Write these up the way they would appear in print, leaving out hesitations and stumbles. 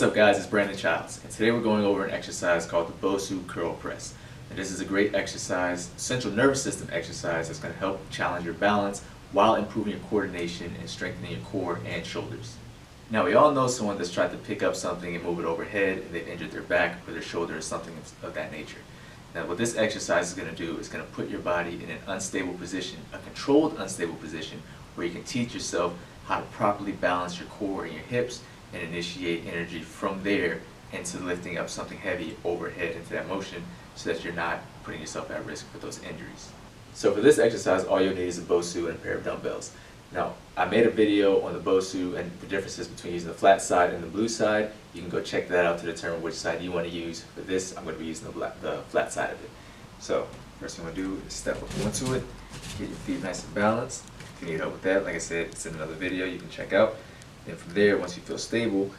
What's up guys, it's Brandon Childs, and today we're going over an exercise called the Bosu Curl Press. And this is a great exercise, central nervous system exercise that's going to help challenge your balance while improving your coordination and strengthening your core and shoulders. Now we all know someone that's tried to pick up something and move it overhead and they've injured their back or their shoulder or something of that nature. Now what this exercise is going to do is going to put your body in an unstable position, a controlled unstable position, where you can teach yourself how to properly balance your core and your hips and initiate energy from there into lifting up something heavy overhead into that motion so that you're not putting yourself at risk for those injuries. So for this exercise, all you'll need is a Bosu and a pair of dumbbells. Now, I made a video on the Bosu and the differences between using the flat side and the blue side. You can go check that out to determine which side you want to use. For this, I'm going to be using the flat side of it. So, first thing I'm going to do is step up onto it, get your feet nice and balanced. If you need help with that, like I said, it's in another video you can check out. Then from there, once you feel stable,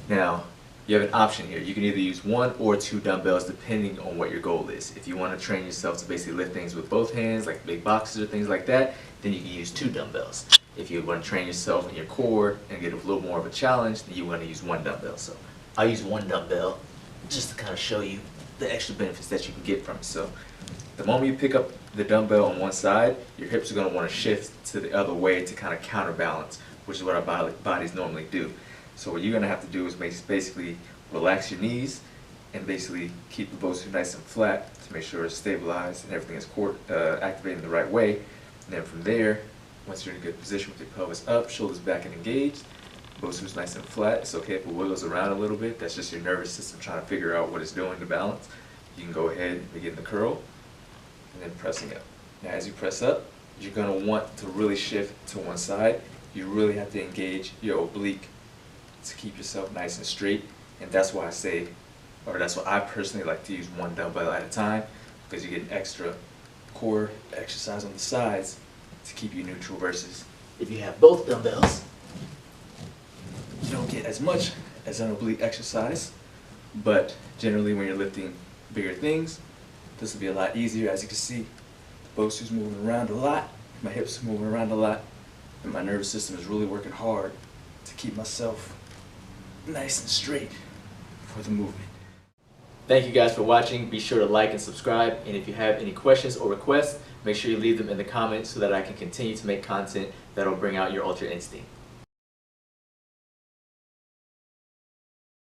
now you have an option here. You can either use 1 or 2 dumbbells depending on what your goal is. If you want to train yourself to basically lift things with both hands, like big boxes or things like that, then you can use 2 dumbbells. If you want to train yourself in your core and get a little more of a challenge, then you want to use 1 dumbbell. So I'll use 1 dumbbell just to kind of show you the extra benefits that you can get from it. So the moment you pick up the dumbbell on one side, your hips are going to want to shift to the other way to kind of counterbalance, which is what our bodies normally do. So what you're going to have to do is basically relax your knees and basically keep the Bosu nice and flat to make sure it's stabilized and everything is activating the right way. And then from there, once you're in a good position with your pelvis up, shoulders back and engaged, Bosu's nice and flat. It's okay if it wiggles around a little bit. That's just your nervous system trying to figure out what it's doing to balance. You can go ahead and begin the curl and then pressing up. Now as you press up, you're going to want to really shift to one side. You really have to engage your oblique to keep yourself nice and straight, and that's why I say, or that's why I personally like to use 1 dumbbell at a time, because you get an extra core exercise on the sides to keep you neutral, versus if you have both dumbbells, you don't get as much as an oblique exercise. But generally when you're lifting bigger things, this will be a lot easier. As you can see, the Bosu's moving around a lot, my hips are moving around a lot, and my nervous system is really working hard to keep myself nice and straight for the movement. Thank you guys for watching. Be sure to like and subscribe, and if you have any questions or requests, make sure you leave them in the comments so that I can continue to make content that'll bring out your ultra instinct.